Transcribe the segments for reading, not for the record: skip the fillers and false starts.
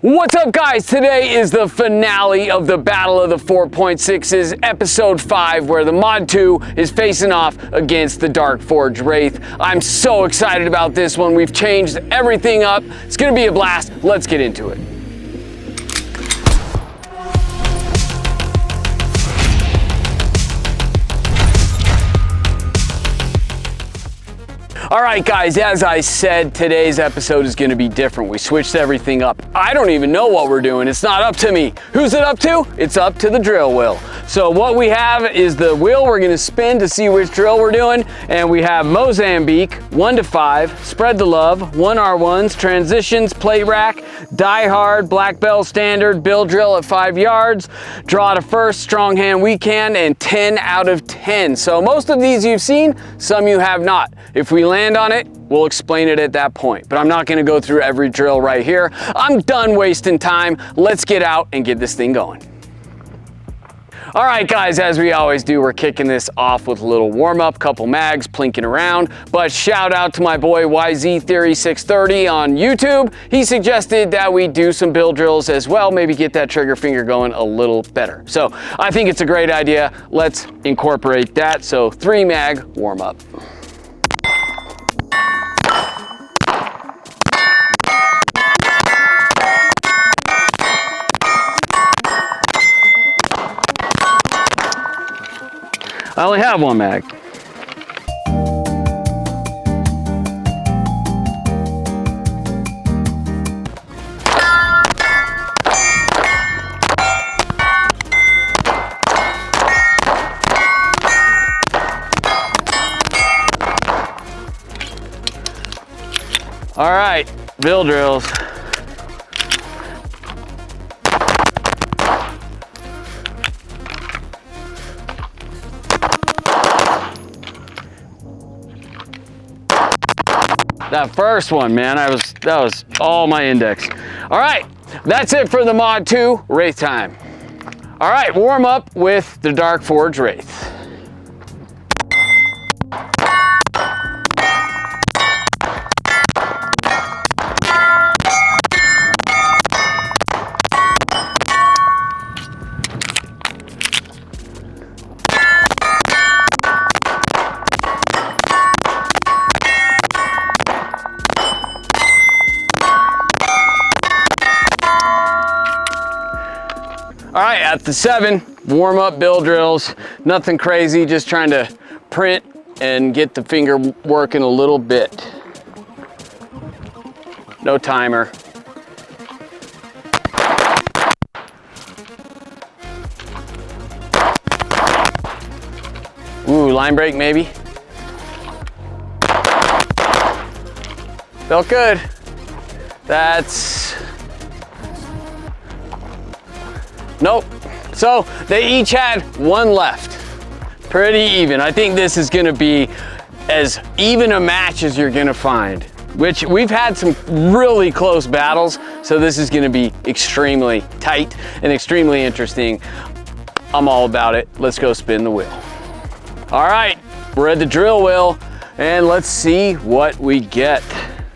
What's up, guys? Today is the finale of the Battle of the 4.6's, episode 5, where the Mod 2 is facing off against the Dark Forge Wraith. I'm so excited about this one. We've changed everything up. It's gonna be a blast. Let's get into it. All right, guys, as I said, today's episode is going to be different. We switched everything up. I don't even know what we're doing. It's not up to me. Who's it up to? It's up to the drill wheel. So what we have is the wheel we're going to spin to see which drill we're doing. And we have Mozambique, 1 to 5, Spread the Love, 1 R1s, Transitions, Plate Rack, Die Hard, Black Belt Standard, Bill Drill at 5 yards, Draw to First, Strong Hand Weekend, and 10 out of 10. So most of these you've seen, some you have not. If we land on it, we'll explain it at that point. But I'm not gonna go through every drill right here. I'm done wasting time. Let's get out and get this thing going. All right, guys, as we always do, we're kicking this off with a little warm-up, couple mags plinking around. But shout out to my boy YZ Theory 630 on YouTube. He suggested that we do some bill drills as well, maybe get that trigger finger going a little better. So I think it's a great idea. Let's incorporate that. So 3 mag warm-up. I only have 1 mag. All right, bill drills. That first one, man, that was all my index. All right, that's it for the Mod 2 Wraith time. All right, warm up with the Dark Forge Wraith. All right, at the 7, warm up bill drills, nothing crazy, just trying to print and get the finger working a little bit. No timer. Ooh, line break maybe. Felt good. That's, nope. So they each had 1 left. Pretty even. I think this is gonna be as even a match as you're gonna find, which we've had some really close battles. So this is gonna be extremely tight and extremely interesting. I'm all about it. Let's go spin the wheel. All right, we're at the drill wheel and let's see what we get.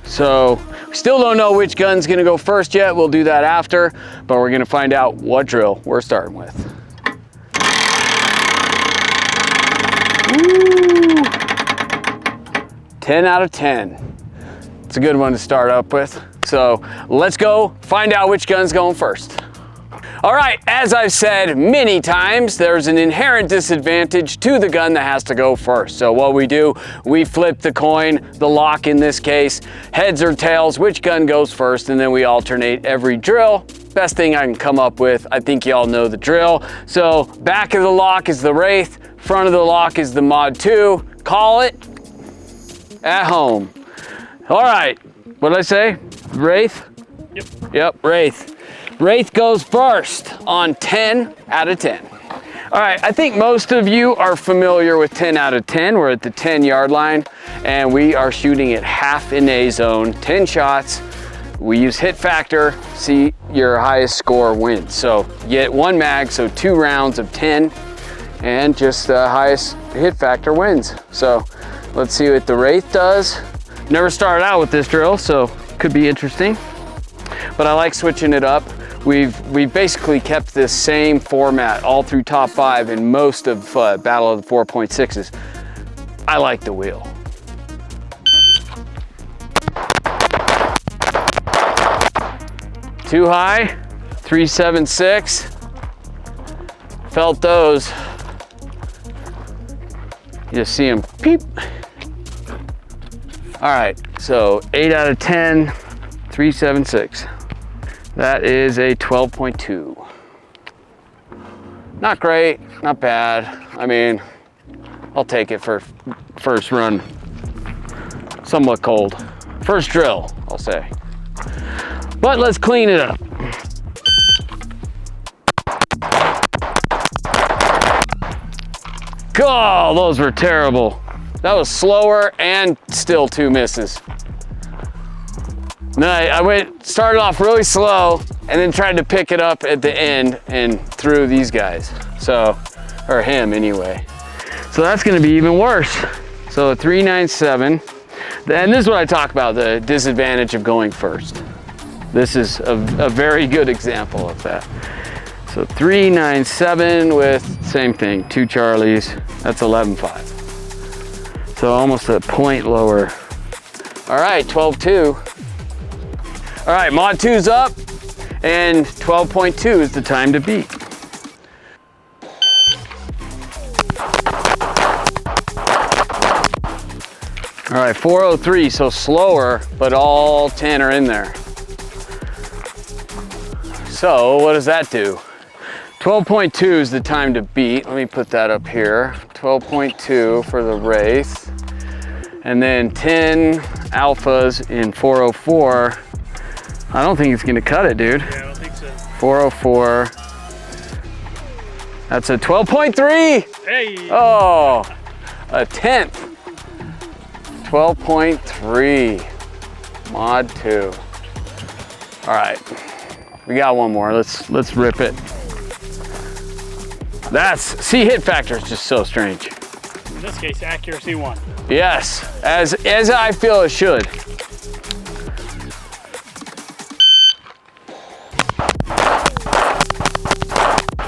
So we still don't know which gun's gonna go first yet. We'll do that after, but we're gonna find out what drill we're starting with. Woo. 10 out of 10. It's a good one to start up with. So let's go find out which gun's going first. All right, as I've said many times, there's an inherent disadvantage to the gun that has to go first. So what we do, we flip the coin, the lock in this case, heads or tails, which gun goes first, and then we alternate every drill. Best thing I can come up with. I think y'all know the drill. So back of the lock is the Wraith, front of the lock is the Mod 2. Call it at home. All right, what did I say? Wraith? Yep, Wraith. Wraith goes first on 10 out of 10. All right, I think most of you are familiar with 10 out of 10. We're at the 10-yard line, and we are shooting at half in A zone, 10 shots. We use hit factor, see your highest score wins. So you get 1 mag, so 2 rounds of 10, and just the highest hit factor wins. So let's see what the Wraith does. Never started out with this drill, so could be interesting. but I like switching it up. We've basically kept this same format all through top 5 in most of Battle of the 4.6's. I like the wheel. Too high, 376. Felt those. You just see them peep. All right, so 8 out of 10, 376. That is a 12.2. Not great, not bad. I mean, I'll take it for first run. Somewhat cold. First drill, I'll say. But let's clean it up. God, those were terrible. That was slower and still 2 misses. No, I started off really slow and then tried to pick it up at the end and threw these guys. So, or him anyway. So that's gonna be even worse. So 397. And this is what I talk about, the disadvantage of going first. This is a very good example of that. So 397 with same thing, 2 Charlies, that's 11.5. So almost a point lower. All right, 12.2. All right, mod 2's up and 12.2 is the time to beat. All right, 403, so slower, but all 10 are in there. So what does that do? 12.2 is the time to beat. Let me put that up here. 12.2 for the Wraith. And then 10 alphas in 404. I don't think it's gonna cut it, dude. Yeah, I don't think so. 404. That's a 12.3. Hey! Oh, a 10th. 12.3. Mod 2. All right, we got one more. Let's rip it. See, hit factor is just so strange. In this case, accuracy 1. Yes, as I feel it should.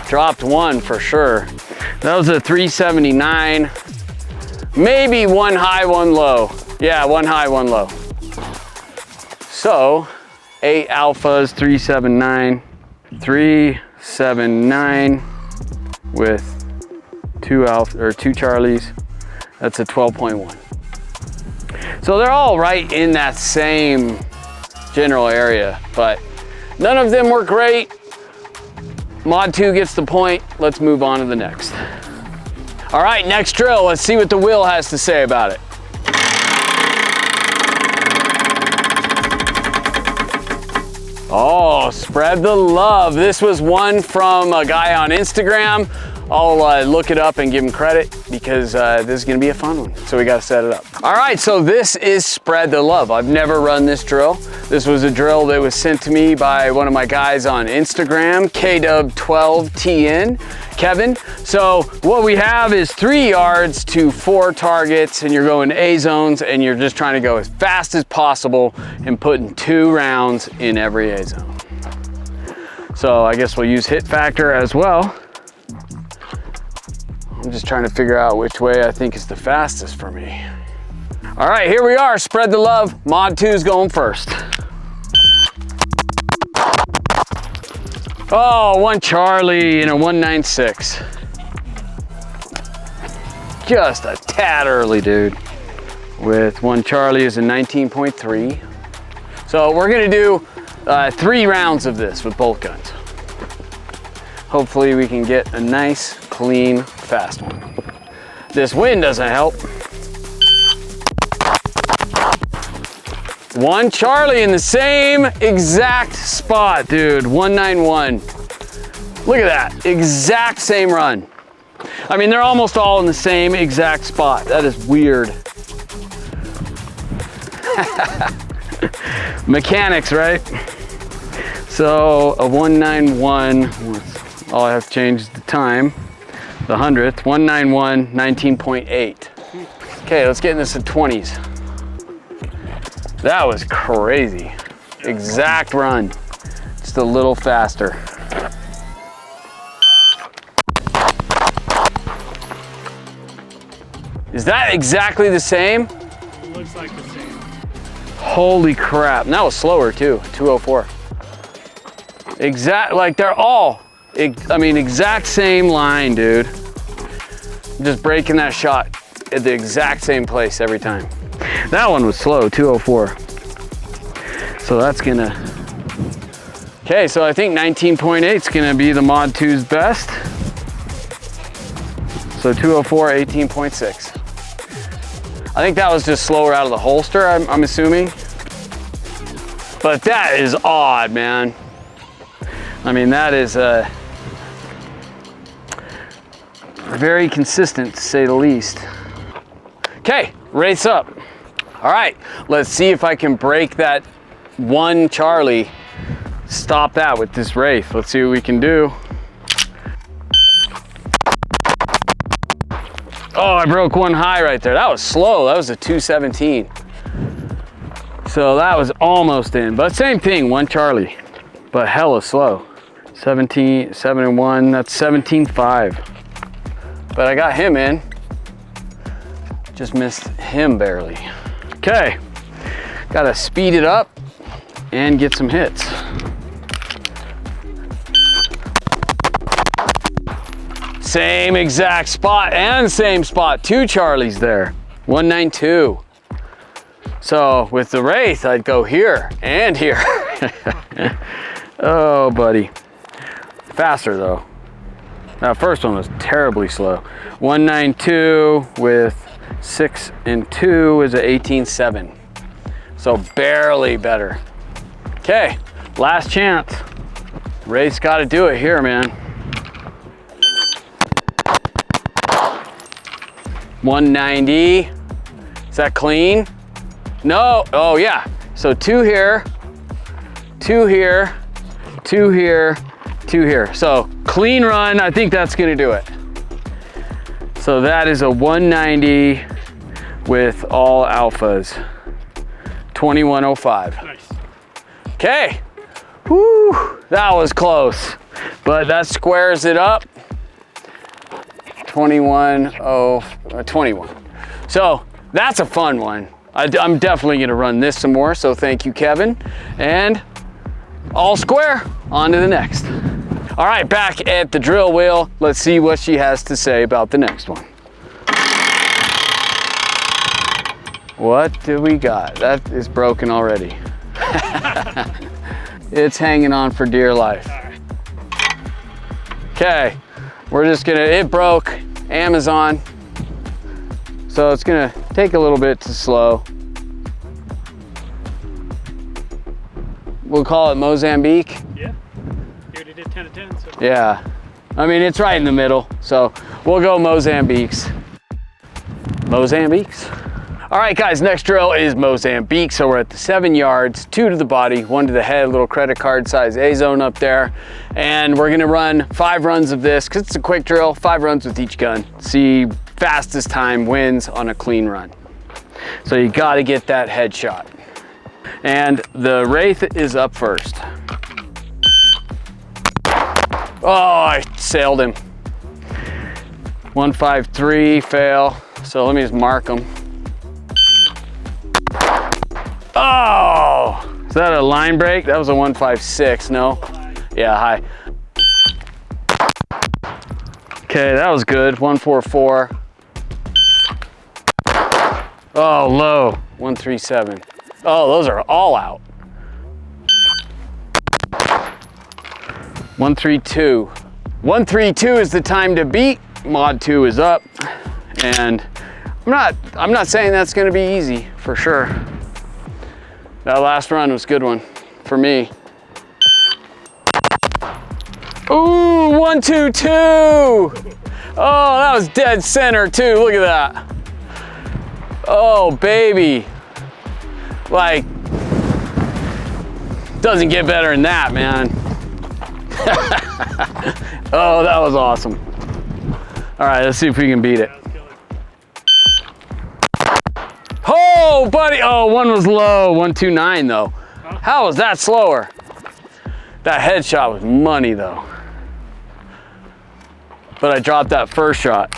Dropped 1 for sure. That was a 379. Maybe 1 high, 1 low. Yeah, 1 high, 1 low. So 8 alphas, 379. 379 with 2 Charlies. That's a 12.1. So they're all right in that same general area, but none of them were great. Mod 2 gets the point. Let's move on to the next. All right, next drill. Let's see what the wheel has to say about it. Oh, spread the love. This was one from a guy on Instagram. I'll look it up and give him credit because this is gonna be a fun one. So we gotta set it up. All right, so this is Spread the Love. I've never run this drill. This was a drill that was sent to me by one of my guys on Instagram, KW12TN, Kevin. So what we have is 3 yards to 4 targets and you're going A zones and you're just trying to go as fast as possible and putting 2 rounds in every A zone. So I guess we'll use hit factor as well. I'm just trying to figure out which way I think is the fastest for me. All right, here we are, Spread the Love. Mod 2's going first. Oh, 1 Charlie and a 196. Just a tad early, dude. With 1 Charlie is a 19.3. So we're gonna do 3 rounds of this with both guns. Hopefully we can get a nice, clean, fast one. This wind doesn't help. 1 Charlie in the same exact spot, dude. 191. Look at that, exact same run. I mean, they're almost all in the same exact spot. That is weird. Mechanics, right? So a 191. All I have to change is the time, the 100th, 191, 19.8. Okay, let's get in this at 20s. That was crazy. exact run, just a little faster. Is that exactly the same? Looks like the same. Holy crap, and that was slower too, 204. Exact, like they're all, I mean, exact same line, dude. I'm just breaking that shot at the exact same place every time. That one was slow, 204. So that's gonna, okay, so I think 19.8 is gonna be the Mod 2's best. So 204, 18.6. I think that was just slower out of the holster, I'm assuming. But that is odd, man. I mean, that is very consistent, to say the least. Okay, race up. All right, let's see if I can break that one Charlie. Stop that with this Wraith. Let's see what we can do. Oh, I broke one high right there. That was slow. That was a 217. So that was almost in, but same thing, one Charlie, but hella slow. 17, 7 and 1, that's 17.5. But I got him in. Just missed him barely. Okay, gotta speed it up and get some hits. Same exact spot and same spot, 2 Charlies there, 192. So with the Wraith, I'd go here and here. Oh, buddy. Faster though. That first one was terribly slow. 192 with 6 and 2 is a 18.7. So barely better. Okay, last chance. Wraith's gotta do it here, man. 190. Is that clean? No. Oh yeah. So 2 here, 2 here, 2 here, 2 here. So clean run. I think that's gonna do it. So that is a 190 with all alphas. 2105. Nice. Okay. Woo. That was close, but that squares it up. 21. So that's a fun one. I'm definitely gonna run this some more, so thank you, Kevin. And all square, on to the next. All right, back at the drill wheel. Let's see what she has to say about the next one. What do we got? That is broken already. It's hanging on for dear life. Okay, we're just gonna, it broke, Amazon. So it's gonna take a little bit to slow. We'll call it Mozambique. Yeah, you already did 10 of 10, so. Yeah, I mean, it's right in the middle. So we'll go Mozambique's. Mozambique's. All right, guys, next drill is Mozambique. So we're at the 7 yards, 2 to the body, 1 to the head, little credit card size A zone up there. And we're gonna run 5 runs of this, because it's a quick drill, 5 runs with each gun. See fastest time wins on a clean run. So you gotta get that headshot. And the Wraith is up first. Oh, I sailed him. 153, fail. So let me just mark him. Oh, is that a line break? That was a 156, no? Yeah, high. Okay, that was good, 144. Oh, low, 137. Oh, those are all out. 132. 132 is the time to beat. Mod 2 is up. And I'm not saying that's gonna be easy, for sure. That last run was a good one for me. Ooh, 122. Oh, that was dead center too. Look at that. Oh, baby. Like, doesn't get better than that, man. Oh, that was awesome. All right, let's see if we can beat it. Oh, buddy. Oh, one was low. 129 though. Huh? How was that slower? That headshot was money though. But I dropped that first shot.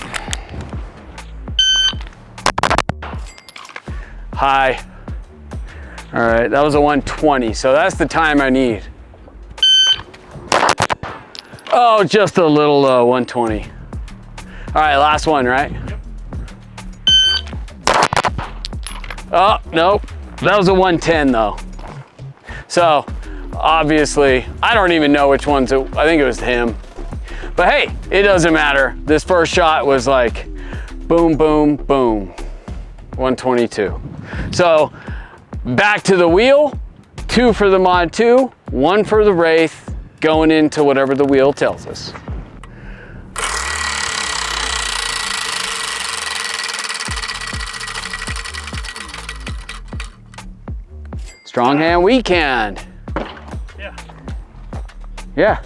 High. All right, that was a 120, so that's the time I need. Oh, just a little low, 120. All right, last one, right? Yep. Oh, nope. That was a 110 though. So, obviously, I don't even know which ones, I think it was him. But hey, it doesn't matter. This first shot was like, boom, boom, boom, 122. So, back to the wheel, 2 for the Mod 2, 1 for the Wraith, going into whatever the wheel tells us. Strong hand weekend. Yeah. Yeah,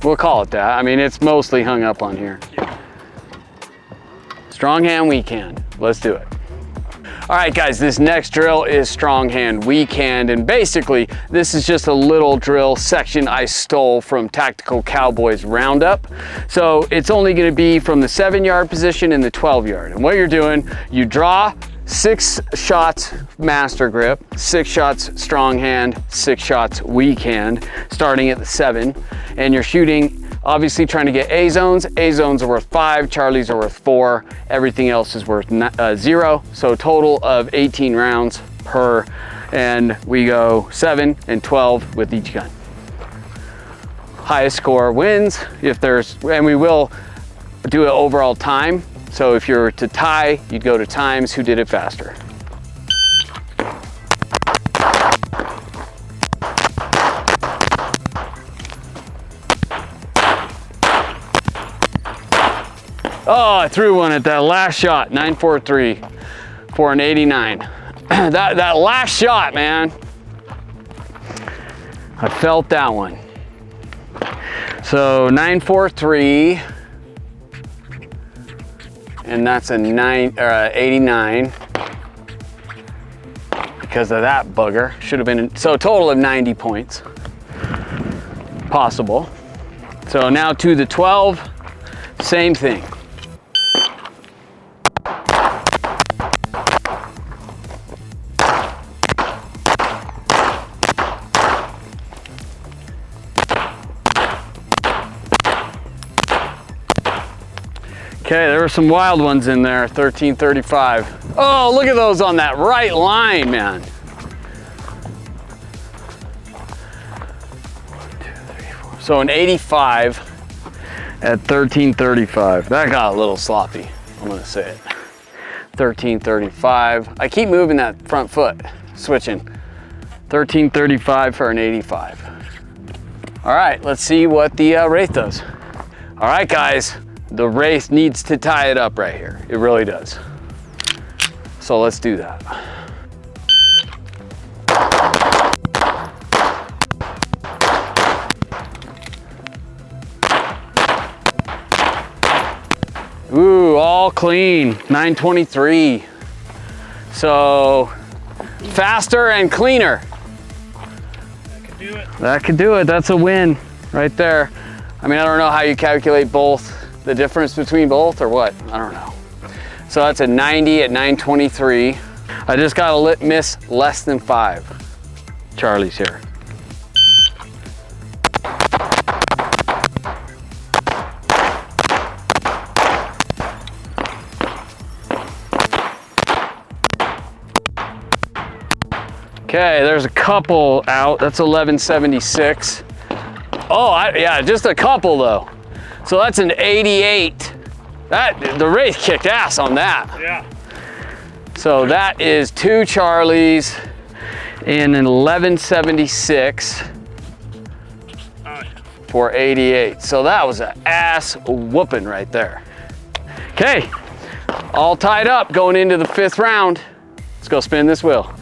we'll call it that. I mean, it's mostly hung up on here. Yeah. Strong hand weekend. Let's do it. All right, guys, this next drill is strong hand weekend, and basically this is just a little drill section I stole from Tactical Cowboys Roundup. So it's only going to be from the 7-yard position and the 12-yard. And what you're doing, you draw 6 shots master grip, 6 shots strong hand, 6 shots weak hand, starting at the 7, and you're shooting. Obviously trying to get A zones. A zones are worth 5, Charlies are worth 4, everything else is worth 0. So total of 18 rounds per, and we go 7 and 12 with each gun. Highest score wins. If there's, and we will do an overall time. So if you're to tie, you'd go to times who did it faster. Oh, I threw one at that last shot, 943 for an 89. that last shot, man. I felt that one. So 943, and that's a 89 because of that bugger. Should have been, so a total of 90 points possible. So now to the 12, same thing. Okay, there were some wild ones in there, 1335. Oh, look at those on that right line, man. 1, 2, 3, 4. So an 85 at 1335. That got a little sloppy, I'm gonna say it. 1335. I keep moving that front foot, switching. 1335 for an 85. All right, let's see what the Wraith does. All right, guys. The Wraith needs to tie it up right here. It really does. So let's do that. Ooh, all clean, 923. So faster and cleaner. That could do it. That could do it. That's a win right there. I mean, I don't know how you calculate both. The difference between both or what? I don't know. So that's a 90 at 923. I just got to miss less than 5 Charlies here. Okay, there's a couple out. That's 1176. Oh, yeah, just a couple though. So that's an 88. The Wraith kicked ass on that. Yeah. So that is 2 Charlies in an 1176 for 88. So that was an ass whooping right there. Okay, all tied up going into the 5th round. Let's go spin this wheel.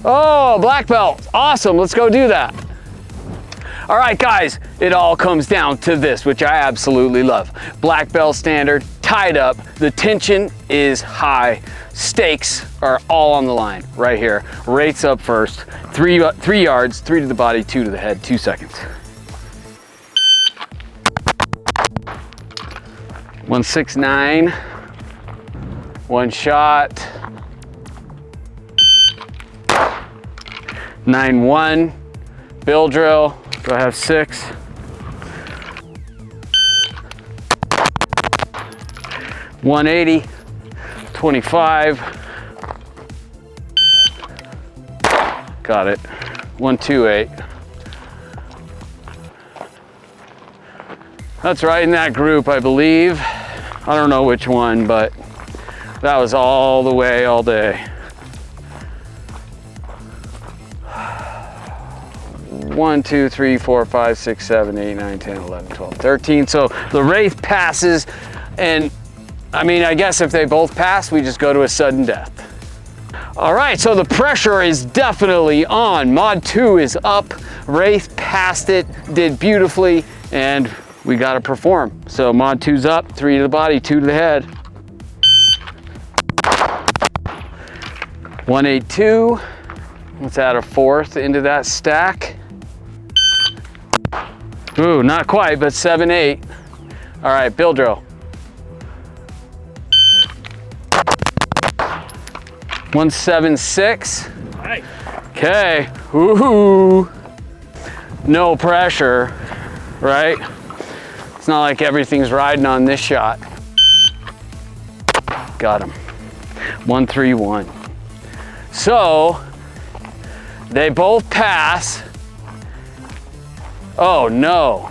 Oh, black belt, awesome, let's go do that. All right, guys, it all comes down to this, which I absolutely love. Black belt standard, tied up, the tension is high. Stakes are all on the line right here. Wraith's up first. 3 yards, 3 to the body, 2 to the head, 2 seconds. 169. 1 shot. 9-1. Bill drill. Do I have 6? 180. 25. Got it. 128. That's right in that group, I believe. I don't know which one, but that was all the way, all day. 1, 2, 3, 4, 5, 6, 7, 8, 9, 10, 11, 12, 13. So the Wraith passes, and I mean, I guess if they both pass, we just go to a sudden death. All right, so the pressure is definitely on. Mod 2 is up. Wraith passed it, did beautifully, and we got to perform. So Mod 2's up, 3 to the body, 2 to the head. 182. Let's add a 4th into that stack. Ooh, not quite, but 7-8. All right, bill drill. 176. Nice. Okay. Ooh. No pressure, right? It's not like everything's riding on this shot. Got him. 131. So they both pass. Oh no.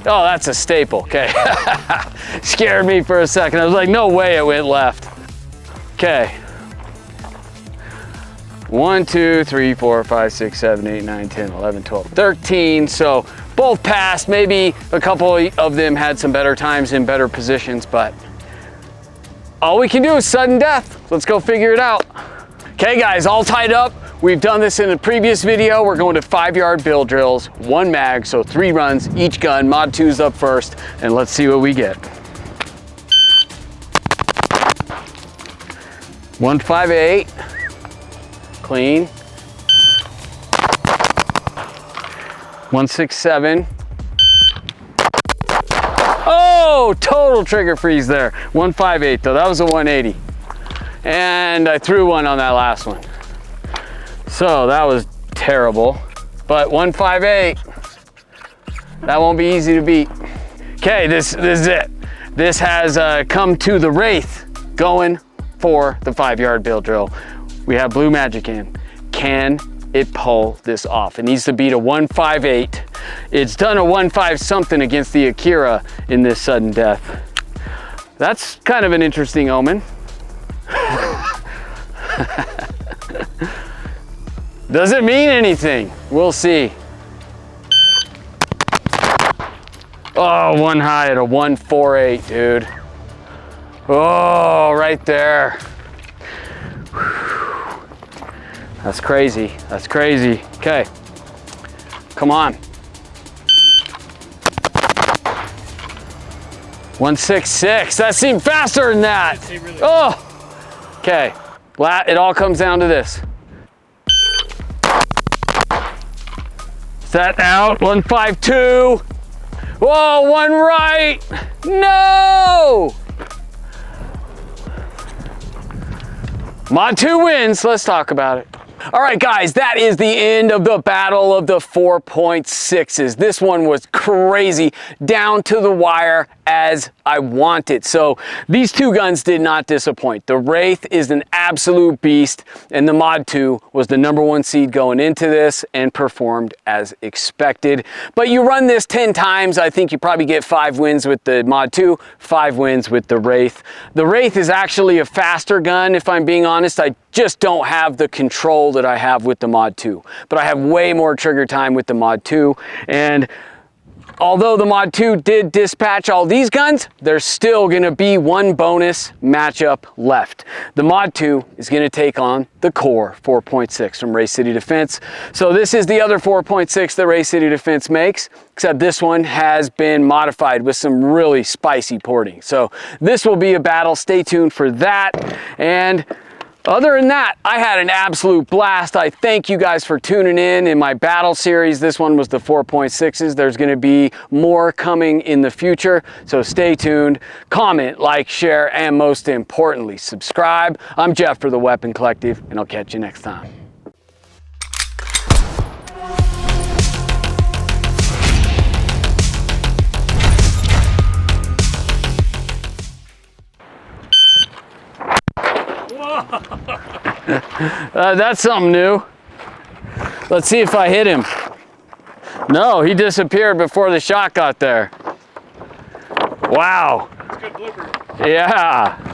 Oh, that's a staple. Okay. Scared me for a second. I was like, no way it went left. Okay. 1, 2, 3, 4, 5, 6, 7, 8, 9, 10, 11, 12, 13. So both passed. Maybe a couple of them had some better times in better positions, but all we can do is sudden death. Let's go figure it out. Okay guys, all tied up. We've done this in the previous video. We're going to 5-yard bill drills, 1 mag, so 3 runs each gun. Mod 2's up first, and let's see what we get. 158. Clean. 167. Oh, total trigger freeze there. 158 though, that was a 180. And I threw one on that last one. So that was terrible, but 158, that won't be easy to beat. Okay, this is it. This has come to the Wraith going for the 5-yard bill drill. We have blue magic in. Can it pull this off? It needs to beat a 158. It's done a 1.5 something against the Akira in this sudden death. That's kind of an interesting omen. Doesn't mean anything. We'll see. Oh, one high at a 148, dude. Oh, right there. That's crazy. That's crazy. Okay. Come on. 166. That seemed faster than that. Oh. Okay. It all comes down to this. Set out. 152. Whoa, one right. No. Mod 2 wins. Let's talk about it. All right, guys, that is the end of the battle of the 4.6's. This one was crazy, down to the wire as I wanted. So these 2 guns did not disappoint. The Wraith is an absolute beast, and the Mod 2 was the #1 seed going into this and performed as expected. But you run this 10 times, I think you probably get 5 wins with the Mod 2, 5 wins with the Wraith. The Wraith is actually a faster gun, if I'm being honest. I just don't have the control that I have with the Mod 2. But I have way more trigger time with the Mod 2. And although the Mod 2 did dispatch all these guns, there's still gonna be one bonus matchup left. The Mod 2 is gonna take on the core 4.6 from Wraith City Defense. So this is the other 4.6 that Wraith City Defense makes, except this one has been modified with some really spicy porting. So this will be a battle. Stay tuned for that. And other than that, I had an absolute blast. I thank you guys for tuning in my battle series. This one was the 4.6's. There's gonna be more coming in the future, so stay tuned. Comment, like, share, and most importantly, subscribe. I'm Jeff for the Weapon Collective, and I'll catch you next time. That's something new. Let's see if I hit him. No, he disappeared before the shot got there. Wow. That's good blooper. Yeah.